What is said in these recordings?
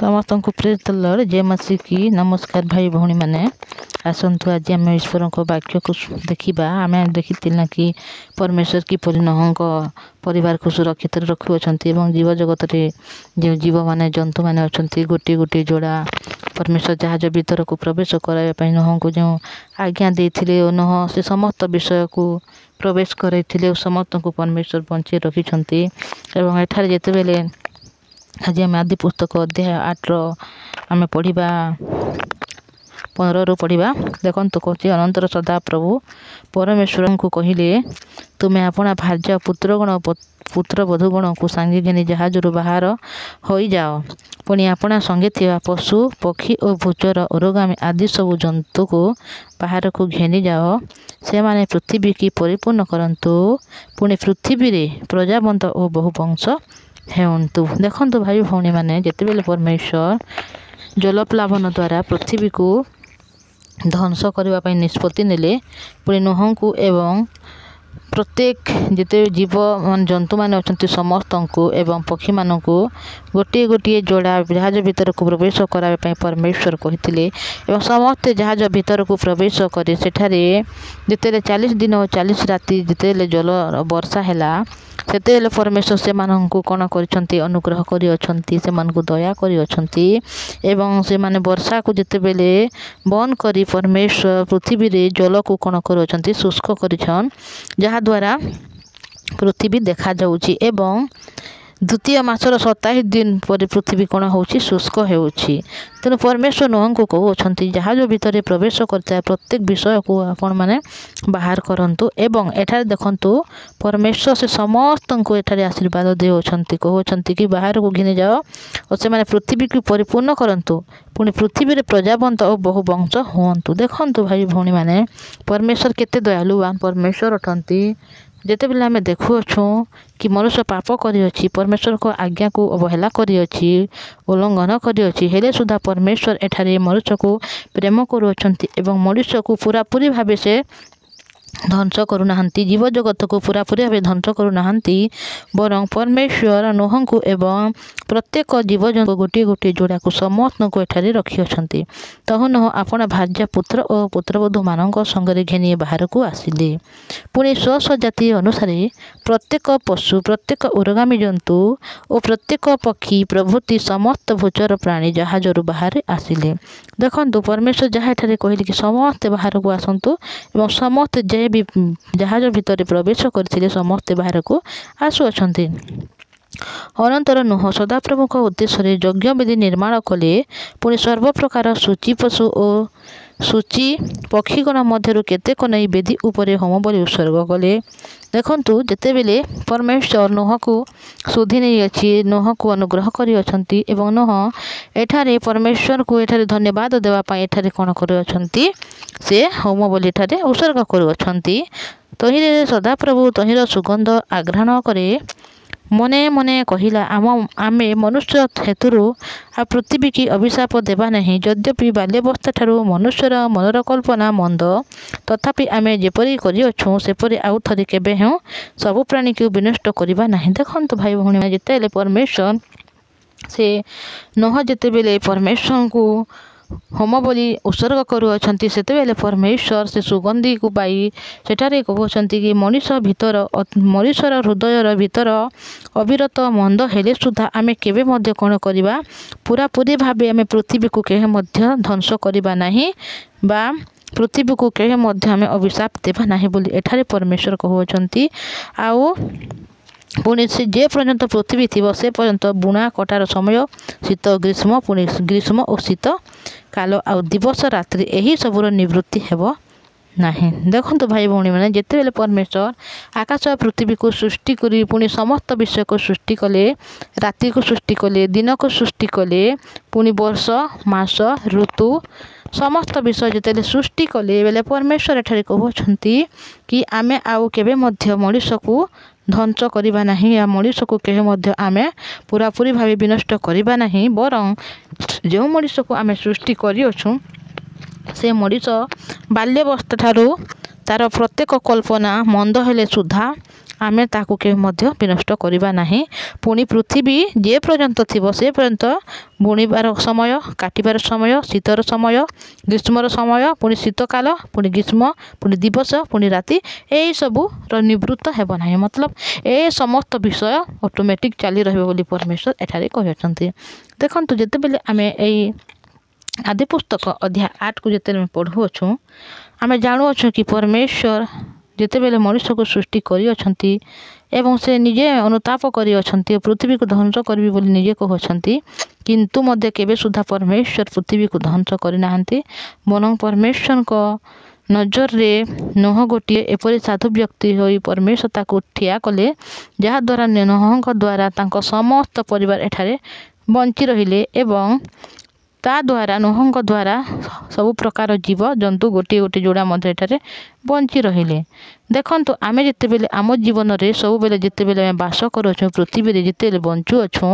समस्त को praise the Lord जय मसीह की नमस्कार भाई भौणी मैंने आसतु आज आम ईश्वर को वाक्य को देखा आम देखी कि परमेश्वर किपर नोह परिवार को सुरक्षित रखुंट जीव जगत रे जो जीव मैंने जंतु मैंने अच्छा गोटे गोटे जोड़ा परमेश्वर जहाज भीतर को प्रवेश कराइए नोह को जो आज्ञा देते नोह से समस्त विषय को प्रवेश कराइले समस्त को परमेश्वर बंचे रखिंट एठार जितेबले आज आम आदि पुस्तक अध्याय 8 आम पढ़ा 15 रू पढ़ा देखु कौन अनंतर सदा प्रभु परमेश्वर को कहले तुम्हें अपना भार्य पुत्र बधुगण को सांगे घिनी जहाज बाहर हो जाओ पुणी अपना संगे थिबा पशु पक्षी और भूचर ओरगामी आदि सब जंतु को बाहर को घेनी जाओ से माने पृथ्वी की परिपूर्ण करंतु पुणी पृथ्वी रे प्रजावंत और बहुवंश हेउंतु देखु भाई भौणी मैंने जितेबले परमेश्वर जलप्लावन द्वारा पृथ्वी को ध्वंस करने निष्पत्ति नेले पुणी नोह को एवं प्रत्येक जिते जीव जंतु मैंने अच्छा समस्त को एवं पक्षी मान को गोटे गोटे जोड़ा जहाज भीतर को प्रवेश कराया परमेश्वर कहते समस्त जहाज भीतर को प्रवेश करे सेठारे जिते 40 दिन और 40 राति जिते जल वर्षा है सेते परमेश्वर से कौन कर अनुग्रह कर दया कर से माने वर्षा को जितेबले बंद करी परमेश्वर पृथ्वी रे जल को कौन कर शुष्क कर जहाद्वारा पृथ्वी देखा जाउची एवं द्वितीय मासर 27 दिन पर पृथ्वी कौन हो शुष्क होउची तेणु परमेश्वर नोह को कहते जहाज भीतर प्रवेश करता है प्रत्येक विषय को आपण मैंने बाहर करंतु एवं एठार देखंतु परमेश्वर से समस्त को एठार आशीर्वाद देउछंती कहउछंती कि बाहर को घिने जाओ और से माने पृथ्वी को परिपूर्ण करंतु पुणी पृथ्वी रे प्रजावंत और बहुवंश हुअंतु देखंतु भाई भौणी मैंने परमेश्वर केते दयालुवान परमेश्वर अटंती जिते बेले आम देखुअछु कि मनुष्य पाप करिअछि परमेश्वर को आज्ञा को अवहेला करिअछि उल्लंघन करिअछि हेले सुधा परमेश्वर एठारे मनुष्य को प्रेम करुअछंती एवं मनुष्य को पूरापूरी भाव से ध्वंस करूना जीव जगत को पूरापूरी भाव ध्वंस करूना बरं परमेश्वर नोह को एवं प्रत्येक जीव जंतु गोटे गोटे जोड़ा को समस्त को एठारे रखी अच्छा तहु नोह अपना भार्य पुत्र और पुत्रवधू मान संगे घेनी बाहर को आसिले पुणी स्व जाति अनुसार प्रत्येक पशु प्रत्येक उर्गामी जंतु और प्रत्येक पक्षी प्रभृति समस्त भूचर प्राणी जहाज बाहर आसिले देखंतु परमेश्वर जहाँ एठारे कहले कि समस्त बाहर को आसंतु एवं समस्त जे भी जहाज भीतर प्रवेश करथिले समस्त बाहर को आसुअछंती अनंतर नोह सदाप्रभु उद्देश्य यज्ञ विधि निर्माण कले पुणी सर्वप्रकार सूची पशु और सूची पक्षीगण मध्य केतेक नहीं वेदी उपरे होम बलि उत्सर्ग कले देखंतु जितेबले परमेश्वर नोह को शोधि नहीं अच्छी नोह को अनुग्रह करी अछंती एवं नोह एठारे परमेश्वर को एठारे धन्यवाद देवाई एठारे कौन कर से होम बलि एठारे उत्सर्ग करुअछंती तहिरे सदाप्रभु तहिर सुगंध आघ्राण करे मने मने कहिला आमे मनुष्य हेतु आ पृथ्वी की अभिशाप देवा नहीं यद्यपि बाल्यावस्था ठारू मनुष्यर मनर कल्पना मंद तथापि आमे जेपरी करिअछु सेपरी आउ थरे केबे हेउ सब प्राणी को विनष्ट करिबा नहीं देखंतु भाई भौणी जेतेले परमेश्वर से नोह जेतेबेले परमेश्वर को होम बोली उत्सर्ग करुअछंती सेतेबेले परमेश्वर से सुगंधी को पाई सेठारे कहउछंती कि मनुष्य भीतर मनुष्यर हृदयर भीतर अविरत मंद हेले सुधा आमे केबे मध्य कोन करिबा पूरापूरी भाबे आमे पृथ्वी को केहे मध्य ध्वंस करिबा नाही बा पृथ्वी को केहे मध्य आमे अभिशाप देबा नाही बोली एठारे परमेश्वर कहउछंती आउ पुणी से जे पर्यंत पृथ्वी थी से पर्यंत बुणा कटार समय शीत ग्रीष्म पुणी ग्रीष्म और शीत काल आ दिवस रात्रि यही सबुर निवृत्ति हेब नहीं देखंतु भाई भौणी मैंने जितेबले परमेश्वर आकाश पृथ्वी को सृष्टि करी पुणी समस्त विषय को सृष्टि कले राति को सृष्टि कले दिन को सृष्टि कले पुणी वर्ष मास ऋतु समस्त विषय जिते सृष्टि कले बेले परमेश्वर एठारे कहउछंती कि आमे आउ केबे मध्य मनुष्य को ध्वंस करवा नहीं या मनुष्य को केहे मध्य आमे पूरापूरी भाव विनष्ट करवा नहीं बरं जो मनुष्य को आमे सृष्टि करिअछु से मनुष्य बाल्यावस्था ठारू तार प्रत्येक कल्पना मंद हेले सुधा आमे ताकू के मध्य विनष्ट करवा नहीं। पुणी पृथ्वी जे पर्यंत थिबो से पर्यंत बुणीबार समय, काटिबार समय, शीतर समय, ग्रीष्मर समय, पुणी शीतकाल, पुणी ग्रीष्म, पुणी दिवस, पुणी राति, यही सबू निवृत्त हेब नहीं। मतलब ए समस्त विषय ऑटोमेटिक चली रहिबो बोली परमेश्वर एठारे कहउछंती। देखंतु जेते बेले आमे एई आदि पुस्तक अध्याय 8 को जेते पढ़ुअछु, आमे जानुअछु कि परमेश्वर जेते बेले मनुष्य को सृष्टि करी अछंती एवं से निजे अनुताप करी अछंती, पृथ्वी को ध्वंस करबी बोली निजे कहउछंती, किंतु मध्य केबे सुधा परमेश्वर पृथ्वी को ध्वंस करि नाहंती। बरं परमेश्वर को नजर रे नोह गोटे एपरी साधु व्यक्ति होई परमेश्वर ताकू ठिया कले, जहा द्वारा नोह द्वारा तांको समस्त परिवार एठारे बंची रहिले एवं ता द्वारा नोह द्वारा सबु प्रकार जीव जंतु गोटे गोटे जोड़ा मध्य एठारे बंची रहिले। देखंतु आमे जेते बेले आम जीवन रे सब बेले जेते बेले आमे बास करूछु, पृथ्वी रे जेते बेले बंचु अछु,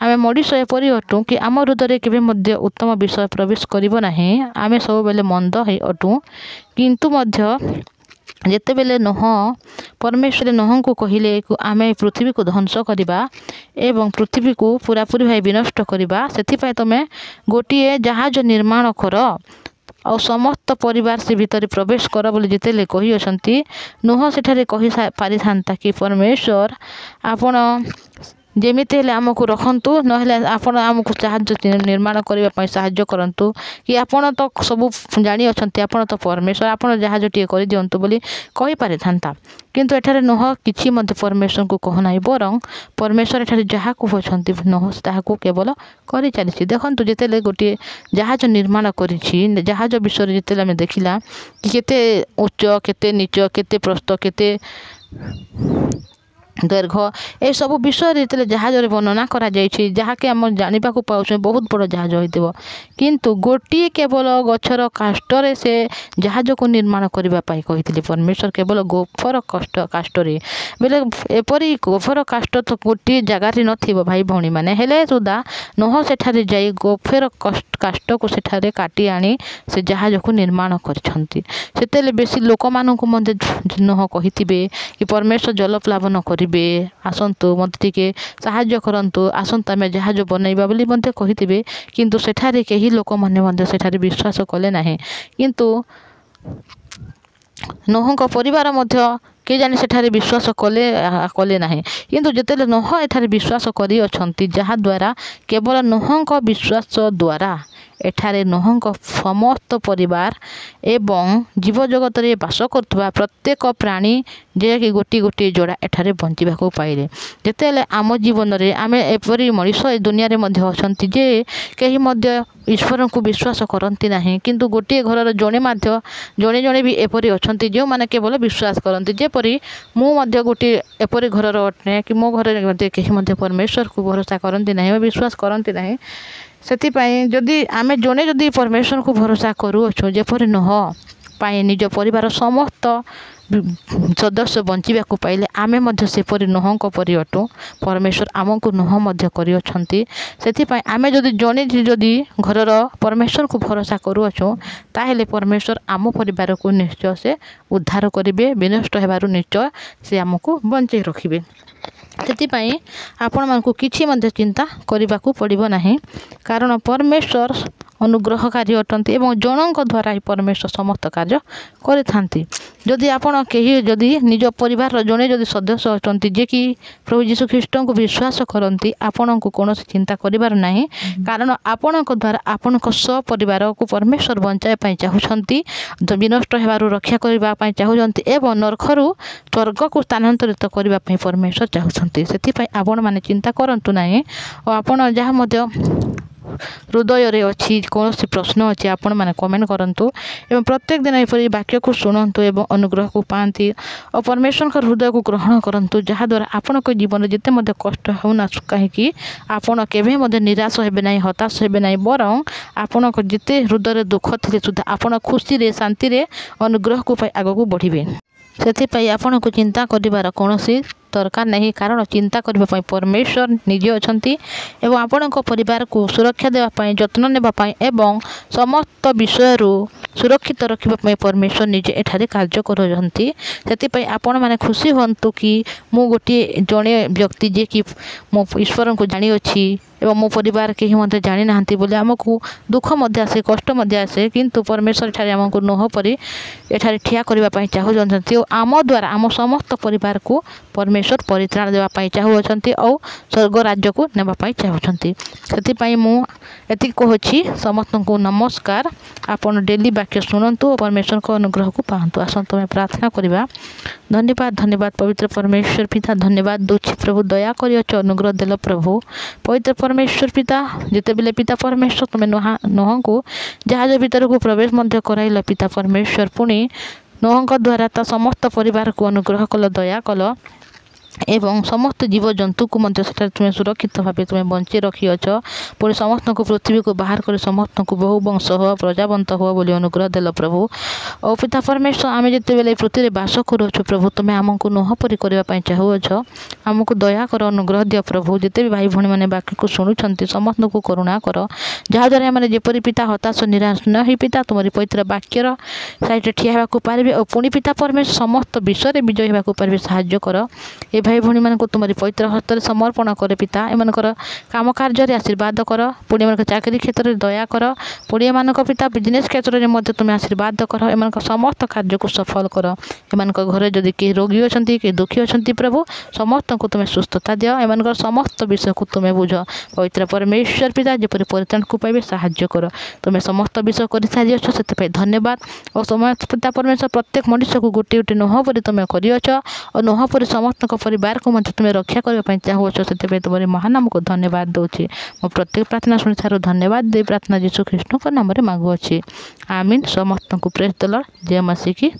आमे मनुष्य एपरी अटु कि आम हृदय केबे मध्य उत्तम विषय प्रवेश करिवो नाही। आमे सब बेले मंद है अटु, किंतु मध्य जेते बेले नोह परमेश्वर नोह को कहिले आमे पृथ्वी को ध्वंस करिबा एवं पृथ्वी को पूरापूरी भाई विनष्ट करिबा, सेथिपाई तमे गोटिए जहाज निर्माण कर और समस्त परिवार से भीतर प्रवेश कर बोली जेतेले कही अछंती। नोह सेठारे कही पारि थांता कि परमेश्वर आपण जेमिते हेले आमको रखंतु, नहेले आपण आमको जहाज निर्माण करबा पई सहाय्य करंतु, कि आपण तो सब जानी अछंती, आपण तो परमेश्वर, आपण जहाज टिए करि दियंतु बोली कहि पारि थांता। किंतु एठारे नोह किछि मध्य परमेश्वर को कह नाही, बरं परमेश्वर एठारे जहा को अछंती नोह ताहाको केवल करि चलिछि। देखंतु जेतेले गोटे जहाज निर्माण करिछि, जहाज विषय जेतेले हम देखिला कि केते उच्च, केते नीच, केते प्रस्थ, केते दीर्घ, ए सब विषय रे जहाज वर्णना करा जाइछि, जहाँकि आम जानिबा को पाउछु बहुत बड़ जहाज होइतिबो, किंतु गोटे केवल गछर काष्टरे से जहाज को निर्माण करबा पाई कहिथिले परमेश्वर, केवल गोफर काष्टरे बेले एपरी गोफर काष्ट तो गोटे जगार नथिबो भाई भौणी माने, हेले सुदा नोह सेठारे जाई गोफर काष्ट को सेठारे काटी आनी से जहाज को निर्माण करछंती। सेतेले बेसी लोक मानकु मध्ये नोह कहिथिबे कि परमेश्वर जल प्लावन करिबे, आसंतु मत टिके साहाय्य करंतु, आसंतु आमे जहाज बनैबा बोली मध्ये कहिथिबे, किंतु सेठारे केही लोक माने मध्ये सेठारे विश्वास कले नाही। किंतु नोह को परिवार मध्ये के जाने सेठारे विश्वास कले नाही, किंतु जेतेले नोह एठारे विश्वास करी अछंती, जहा द्वारा केवल नोह को विश्वास द्वारा एठारे नोह को समस्त परिवार एवं जीव जगत रे बास करथबा प्रत्येक प्राणी जे कि गोटी गोटी जोड़ा एठारे बंचिबा को पाइले। जेतेले आम जीवन रे आमे एपरी मनुष्य दुनिया रे मध्ये अछंती जे केही मध्ये ईश्वर को विश्वास करंती नाही, किंतु गोटे घर जणे मध्ये जणे जणे भी एपरी अछंती जो माने केवल विश्वास करंती, जेपरी मु मध्ये गोटे एपरी घर अटे कि मो घर मध्ये केही मध्ये परमेश्वर को भरोसा करंती नाही, विश्वास करंती नाही। सेतिपाई जदि आमे जणे जदि परमेश्वर को भरोसा करू अछु, जेपरी नोह पाए निज परिवार समस्त सदस्य बंचिबा को पाइले, आमे मध्ये सेपरी नोह को परि अटु, परमेश्वर आमको नोह मध्ये करि अछंती। सेतिपाई आमे जदि जणे जदि घरर परमेश्वर को भरोसा करू अछु, ताहेले परमेश्वर आम परिवार को निश्चय से उद्धार करिवे, विनष्ट हेबारु निश्चय से आमको बंचै रखिबे। सेतिपाई आपण मानकु किछि मध्ये चिंता करिबा को पड़िबो नाही, कारण परमेश्वर अनुग्रहकारी अटंती एवं जनक द्वारा ही परमेश्वर समस्त कार्य करि थांती। जदि आपण केही जदि निज परिवार जणे जदि सदस्य अटंती जे कि प्रभु यीशु ख्रीष्ट को विश्वास करंती, आपण को कोनोसी चिंता करिबार नाही, कारण आपण द्वारा आपण सब परिवार को परमेश्वर बंचाय पई चाहुछंती, विनष्ट हेबारु रक्षा करिबा पई चाहुछंती एवं नरकरू स्वर्ग को स्थानांतरित करिबा पई परमेश्वर चाहुछंती। सेति पई आपण माने चिंता करंतु नाही, और आपण जहा मध्ये हृदय रे अच्छी कौन प्रश्न अच्छी आपण मैंने कमेंट करंतु एवं प्रत्येक दिन एपरी वाक्य को शुणु एवं अनुग्रह को पाती और परमेश्वर का हृदय को ग्रहण करंतु, जहा द्वारा आपण को जीवन जिते मध्य कष्ट होना कहीं आपण केवे मध्य निराश हेबे नहीं, हताश हेबे नहीं, बरं आपण को जिते हृदय दुख थे सुधा आपण खुशी रे शांति रे अनुग्रह को पाई आग को बढ़िबे। सेथिपाई आपण को चिंता करिवार कौनसी दरकार नहीं, कारण चिंता करबा पई परमेश्वर निजे अछंती एवं आपण को परिवार को सुरक्षा देबा पई, जत्न नेबा पई एवं समस्त विषय सुरक्षित रखा परमेश्वर निजे एठारे कार्य करछंती सेति आपण मैंने खुशी हंतु कि मु गोटे जड़े व्यक्ति जे कि मो ईश्वर को जानी अच्छी एवं मो परिवार कहीं मत जानी ना बोले आमको दुख मध्य आसे कष्ट मध्य आसे किंतु परमेश्वर ठारे आमको नोह परी एठारे ठिया करने चाहूँगी और आम द्वारा आम समस्त परिवार को परमेश्वर परित्राण देवाई चाहूँगी और स्वर्ग राज्य को नेबाई चाहूँगी से मुझे कहूँ समस्त को नमस्कार। आपन डेली वाक्य शुणु और परमेश्वर को अनुग्रह को पातु। आसतु आम प्रार्थना करवा। धन्यवाद धन्यवाद पवित्र परमेश्वर पिता धन्यवाद दूची प्रभु दया कर अनुग्रह देल प्रभु पवित्र परमेश्वर पिता जिते बेले पिता परमेश्वर तुम्हें नोह को जहाज भीतर को प्रवेश कराइल पिता परमेश्वर पुणी नोह द्वारा ता समस्त परिवार को अनुग्रह कल दया कल एवं समस्त जीवजंतु को तुम्हें सुरक्षित भाव तुम्हें बंची रखीअछ पुणी समस्त को पृथ्वी को बाहर कर समस्त को बहु वंश हो प्रजावंत हो बोली अनुग्रह देल प्रभु और पिता परमेश्वर आम जिते बेले पृथ्वी बास करुछु प्रभु तुम्हें आमको नोह परी करने चाहूँच आमको दया कर अनुग्रह दियो प्रभु जिते भी भाई भौणी मैंने वाक्य को शुणुंट समस्त को करुणा कर जहाँद्वारा मैंने जपरी पिता हताश निराश न ही पिता तुम पवित्र वाक्यर साइड ठिया होगा पारे और पुणी पिता परमेश्वर समस्त विषय विजयी होगा पारे साहाय्य कर ए भाई भौणी मान तुम्हारी पवित्र हस्त समर्पण कर पिता एमनकर काम कार्य आशीर्वाद कर पुणी एम चाकरी क्षेत्र में दया कर पुणी एम पिता बिजनेस क्षेत्र में तुम्हें आशीर्वाद कर एम समस्त कार्य को सफल कर एम घर जदि कहीं रोगी अच्छा कहीं दुखी अच्छा प्रभु समस्त को तुम्हें सुस्थता दियो एम समस्त विषय को तुम्हें बुझ पवित्र परमेश्वर पिता जपरी परित्राण को पाइबे साहाय्य कर तुम्हें समस्त विषय कर सारी से धन्यवाद और समस्त पिता परमेश्वर प्रत्येक मनुष्य को गोटे गोटे नोह परी तुम्हें करछ और नोह परी समस्त परिवार को मत तुम्हें रक्षा करने चाहूँच से तुम्हारे महानाम को धन्यवाद दूची मो प्रत्येक प्रार्थना शुणी सारू धन्यवाद दे प्रार्थना यीशु ख्रीष्ट नाम मांगुअछि आमीन। समस्त को प्रेज द लॉर्ड जय मसीह की।